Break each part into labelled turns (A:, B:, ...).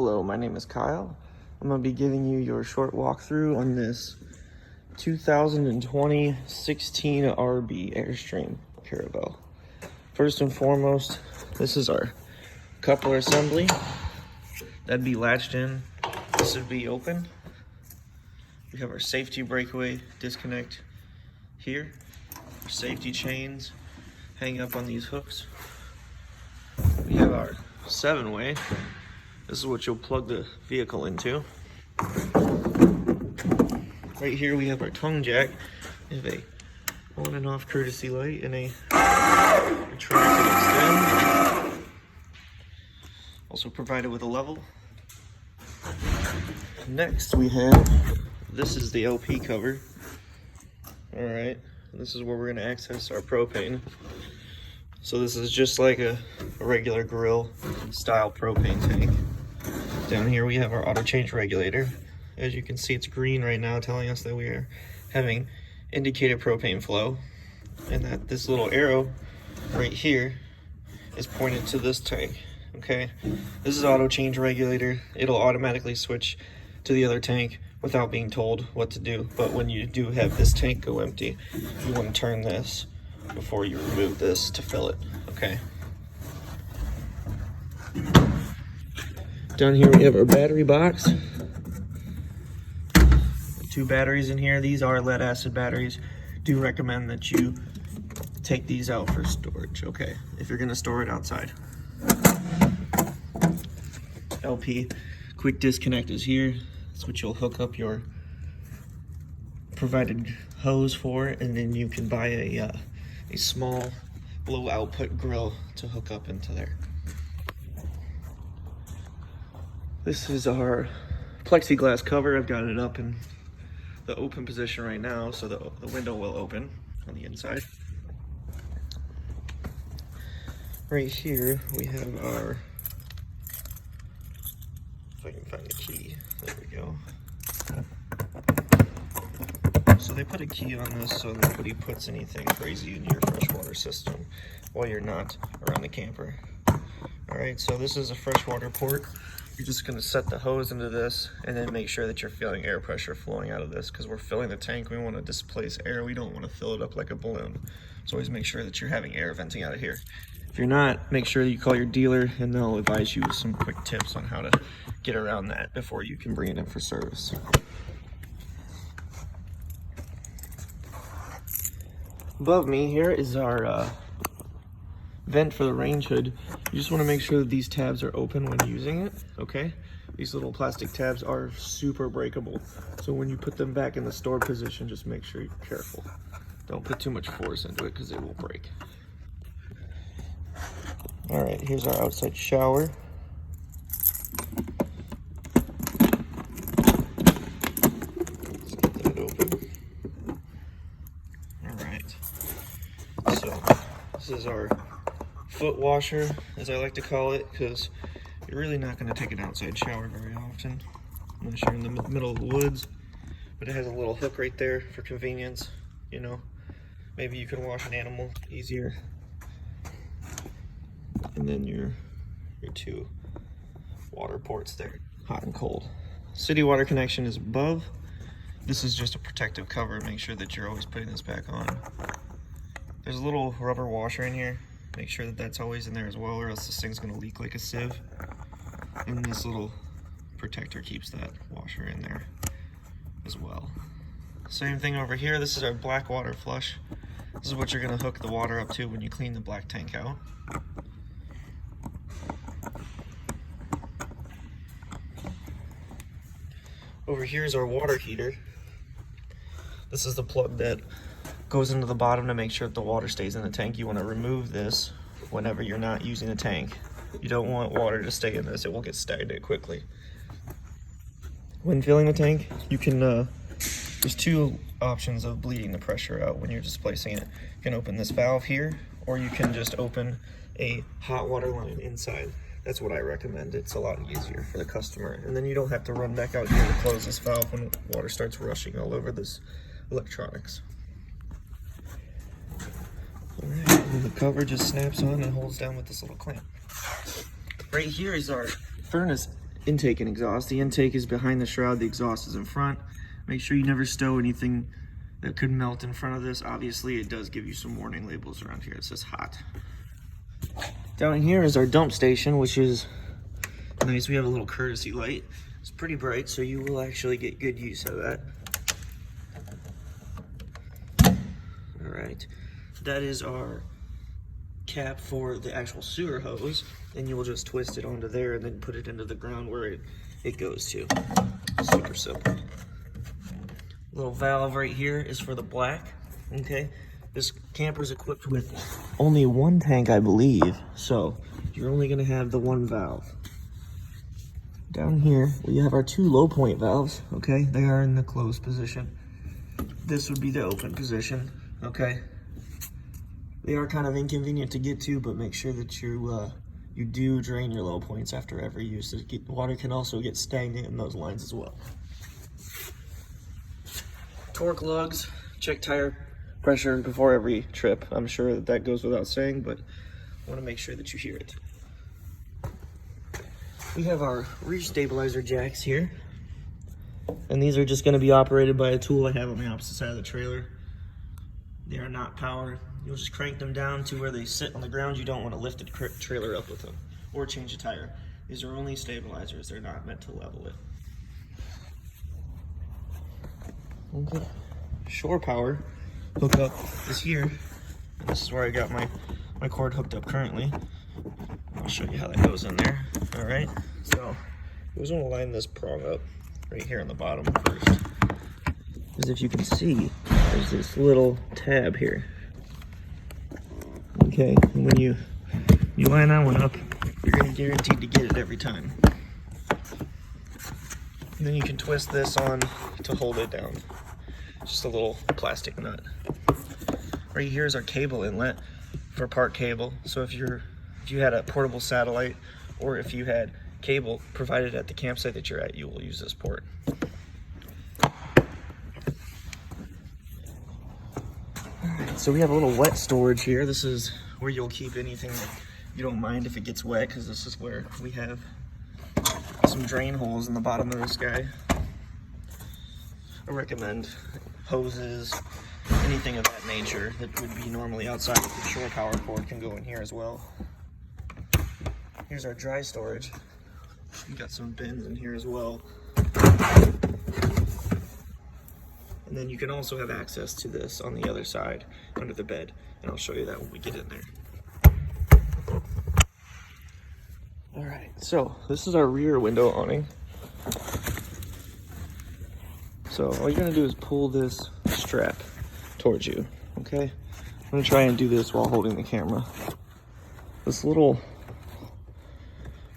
A: Hello, my name is Kyle. I'm going to be giving you your short walkthrough on this 2020 16 RB Airstream Caravel. First and foremost, this is our coupler assembly. That'd be latched in. This would be open. We have our safety breakaway disconnect here. Our safety chains hang up on these hooks. We have our 7-way. This is what you'll plug the vehicle into. Right here we have our tongue jack. We have a on and off courtesy light and a retract and extend. Also provided with a level. Next we have, this is the LP cover. Alright, this is where we're going to access our propane. So this is just like a regular grill style propane tank. Down here we have our auto change regulator. As you can see, it's green right now, telling us that we are having indicated propane flow, and that this little arrow right here is pointed to this tank. Okay, this is auto change regulator. It'll automatically switch to the other tank without being told what to do. But when you do have this tank go empty, you want to turn this before you remove this to fill it. Okay. Down here we have our battery box. 2 batteries in here. These are lead acid batteries. Do recommend that you take these out for storage, okay, if you're going to store it outside. LP quick disconnect is here. That's what you'll hook up your provided hose for, and then you can buy a small low output grill to hook up into there. This is our plexiglass cover. I've got it up in the open position right now, so the window will open on the inside. Right here we have our, if I can find the key, there we go. So they put a key on this so nobody puts anything crazy in your freshwater system while you're not around the camper. Alright, so this is a freshwater port. You're just going to set the hose into this and then make sure that you're feeling air pressure flowing out of this, because we're filling the tank. We want to displace air. We don't want to fill it up like a balloon. So always make sure that you're having air venting out of here. If you're not, make sure you call your dealer and they'll advise you some quick tips on how to get around that before you can bring it in for service. Above me here is our vent for the range hood. You just want to make sure that these tabs are open when using it, okay? These little plastic tabs are super breakable, so when you put them back in the stored position, just make sure you're careful. Don't put too much force into it because it will break. All right, here's our outside shower. Let's get that open. All right, so this is our foot washer, as I like to call it, because you're really not going to take an outside shower very often unless you're in the middle of the woods. But it has a little hook right there for convenience, you know. Maybe you can wash an animal easier. And then your 2 water ports there, hot and cold. City water connection is above. This is just a protective cover. Make sure that you're always putting this back on. There's a little rubber washer in here. Make sure that that's always in there as well, or else this thing's going to leak like a sieve. And this little protector keeps that washer in there as well. Same thing over here. This is our black water flush. This is what you're going to hook the water up to when you clean the black tank out. Over here is our water heater. This is the plug that goes into the bottom to make sure that the water stays in the tank. You want to remove this whenever you're not using the tank. You don't want water to stay in this. It will get stagnant quickly. When filling the tank, you can, there's 2 options of bleeding the pressure out when you're displacing it. You can open this valve here, or you can just open a hot water line inside. That's what I recommend. It's a lot easier for the customer. And then you don't have to run back out here to close this valve when water starts rushing all over this electronics. Alright, and the cover just snaps on and holds down with this little clamp. Right here is our furnace intake and exhaust. The intake is behind the shroud, the exhaust is in front. Make sure you never stow anything that could melt in front of this. Obviously, it does give you some warning labels around here. It says hot. Down here is our dump station, which is nice. We have a little courtesy light. It's pretty bright, so you will actually get good use of that. All right, that is our cap for the actual sewer hose, and you will just twist it onto there and then put it into the ground where it goes to. Super simple. Little valve right here is for the black. Okay, this camper is equipped with only one tank, I believe, so you're only going to have the one valve. Down here we have our two low point valves. Okay, they are in the closed position. This would be the open position. Okay, they are kind of inconvenient to get to, but make sure that you do drain your low points after every use. Water can also get stagnant in those lines as well. Torque lugs, check tire pressure before every trip. I'm sure that goes without saying, but I want to make sure that you hear it. We have our rear stabilizer jacks here, and these are just going to be operated by a tool I have on the opposite side of the trailer. They are not powered. You'll just crank them down to where they sit on the ground. You don't want to lift the trailer up with them or change the tire. These are only stabilizers. They're not meant to level it. Okay. Shore power hookup is here. And this is where I got my cord hooked up currently. I'll show you how that goes in there. All right. So we're just going to line this prong up right here on the bottom first. As if you can see, there's this little tab here. Okay, and when you line that one up, you're going to guaranteed to get it every time. And then you can twist this on to hold it down. Just a little plastic nut. Right here is our cable inlet for part cable. So if you had a portable satellite, or if you had cable provided at the campsite that you're at, you will use this port. So we have a little wet storage here. This is where you'll keep anything that you don't mind if it gets wet, because this is where we have some drain holes in the bottom of this guy. I recommend hoses, anything of that nature that would be normally outside of the shore power cord can go in here as well. Here's our dry storage. We got some bins in here as well. And then you can also have access to this on the other side under the bed, and I'll show you that when we get in there. All right, so this is our rear window awning. So all you're gonna do is pull this strap towards you, okay? I'm gonna try and do this while holding the camera. This little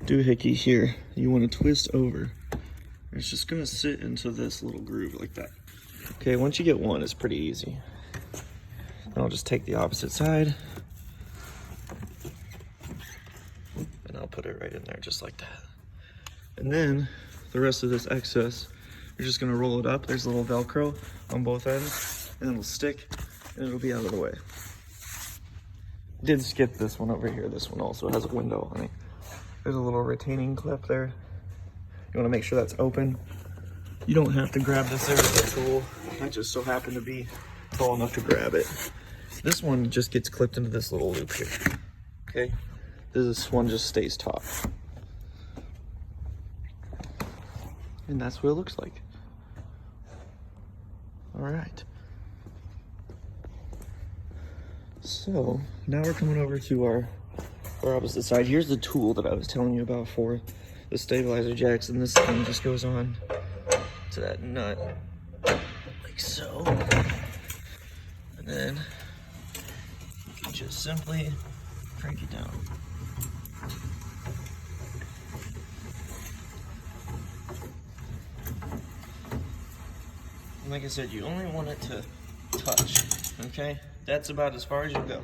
A: doohickey here, you wanna twist over. It's just gonna sit into this little groove like that. Okay, once you get one, it's pretty easy. And I'll just take the opposite side, and I'll put it right in there just like that. And then the rest of this excess, you're just gonna roll it up. There's a little Velcro on both ends, and it'll stick, and it'll be out of the way. Did skip this one over here. This one also has a window on it. There's a little retaining clip there. You wanna make sure that's open. You don't have to grab this there with a tool. I just so happen to be tall enough to grab it. This one just gets clipped into this little loop here. Okay, this one just stays taut. And that's what it looks like. All right. So now we're coming over to our opposite side. Here's the tool that I was telling you about for the stabilizer jacks, and this thing just goes on to that nut like so, and then you can just simply crank it down. And like I said, you only want it to touch, okay? That's about as far as you go,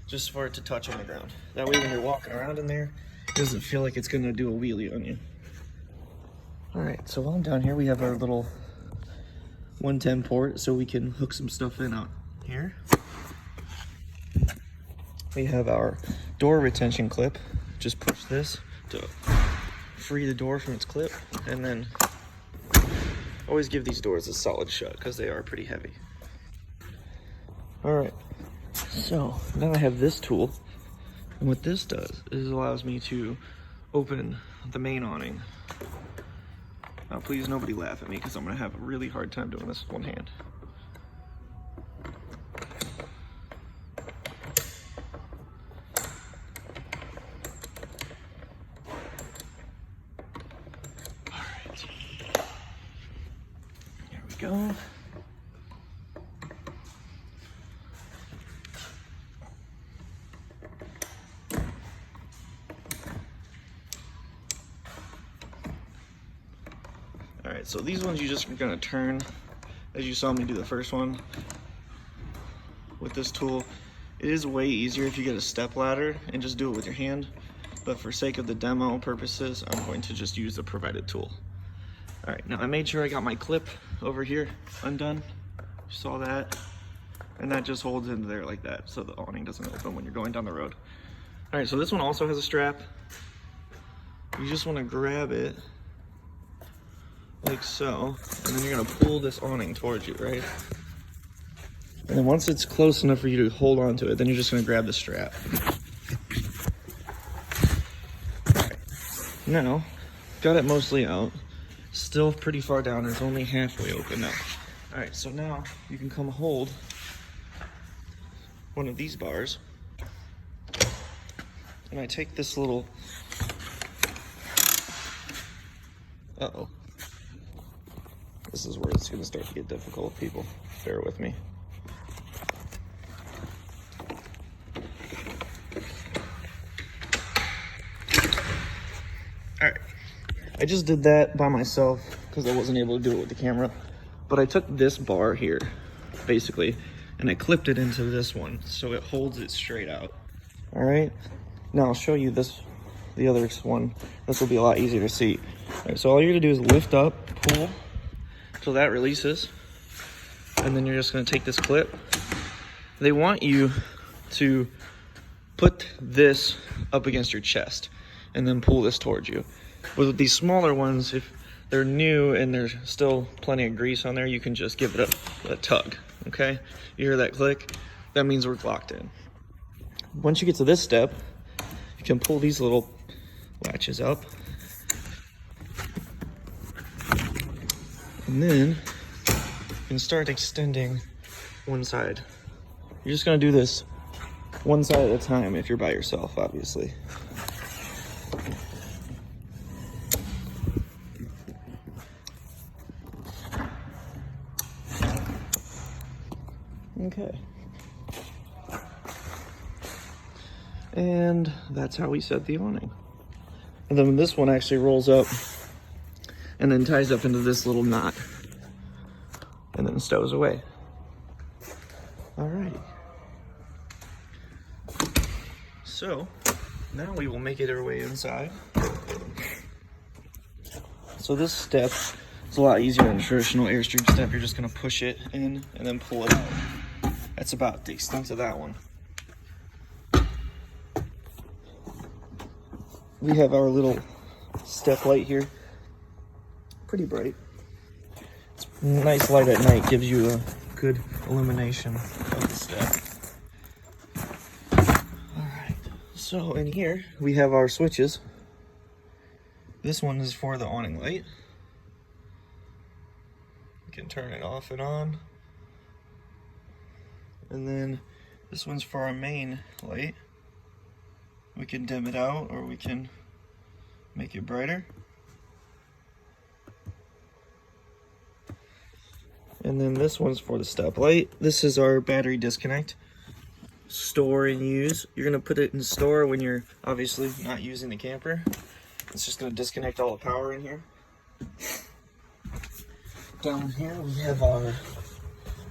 A: just for it to touch on the ground. That way when you're walking around in there, it doesn't feel like it's gonna do a wheelie on you. All right, so while I'm down here, we have our little 110 port, so we can hook some stuff in out here. We have our door retention clip. Just push this to free the door from its clip, and then always give these doors a solid shut because they are pretty heavy. All right, so now I have this tool, and what this does is it allows me to open the main awning. Now please nobody laugh at me because I'm gonna have a really hard time doing this with one hand. Go. All right, so these ones you just are gonna turn as you saw me do the first one with this tool. It is way easier if you get a step ladder and just do it with your hand, but for sake of the demo purposes, I'm going to just use the provided tool. All right, now I made sure I got my clip over here undone. You saw that? And that just holds into there like that, so the awning doesn't open when you're going down the road. All right, so this one also has a strap. You just wanna grab it like so, and then you're gonna pull this awning towards you, right? And then once it's close enough for you to hold on to it, then you're just gonna grab the strap. All right, now, got it mostly out. Still pretty far down, it's only halfway open now. All right, so now you can come hold one of these bars, and I take this little, uh-oh. This is where it's gonna start to get difficult, people. Bear with me. All right. I just did that by myself because I wasn't able to do it with the camera. But I took this bar here, basically, and I clipped it into this one so it holds it straight out. All right, now I'll show you this, the other one. This will be a lot easier to see. All right, so all you're gonna do is lift up, pull, till that releases, and then you're just gonna take this clip. They want you to put this up against your chest and then pull this towards you. With these smaller ones, if they're new and there's still plenty of grease on there, you can just give it a tug, okay? You hear that click? That means we're locked in. Once you get to this step, you can pull these little latches up. And then you can start extending one side. You're just gonna do this one side at a time if you're by yourself, obviously. Okay. And that's how we set the awning. And then this one actually rolls up and then ties up into this little knot and then stows away. Alrighty. So now we will make it our way inside. So this step is a lot easier than a traditional Airstream step. You're just gonna push it in and then pull it out. That's about the extent of that one. We have our little step light here. Pretty bright. It's nice light at night, gives you a good illumination of the step. Alright, so in here we have our switches. This one is for the awning light. You can turn it off and on. And then this one's for our main light. We can dim it out or we can make it brighter. And then this one's for the step light. This is our battery disconnect. Store and use. You're gonna put it in store when you're obviously not using the camper. It's just gonna disconnect all the power in here. Down here we have our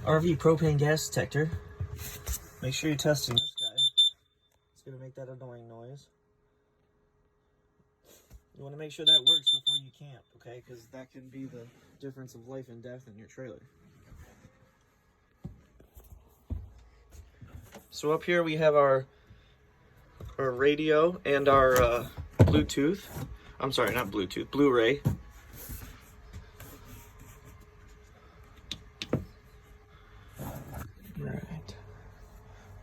A: RV propane gas detector. Make sure you're testing this guy. It's gonna make that annoying noise. You wanna make sure that works before you camp, okay? Because that can be the difference of life and death in your trailer. So up here we have our radio and our Bluetooth. I'm sorry, not Bluetooth, Blu-ray. Right.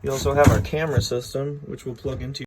A: You also have our camera system, which will plug into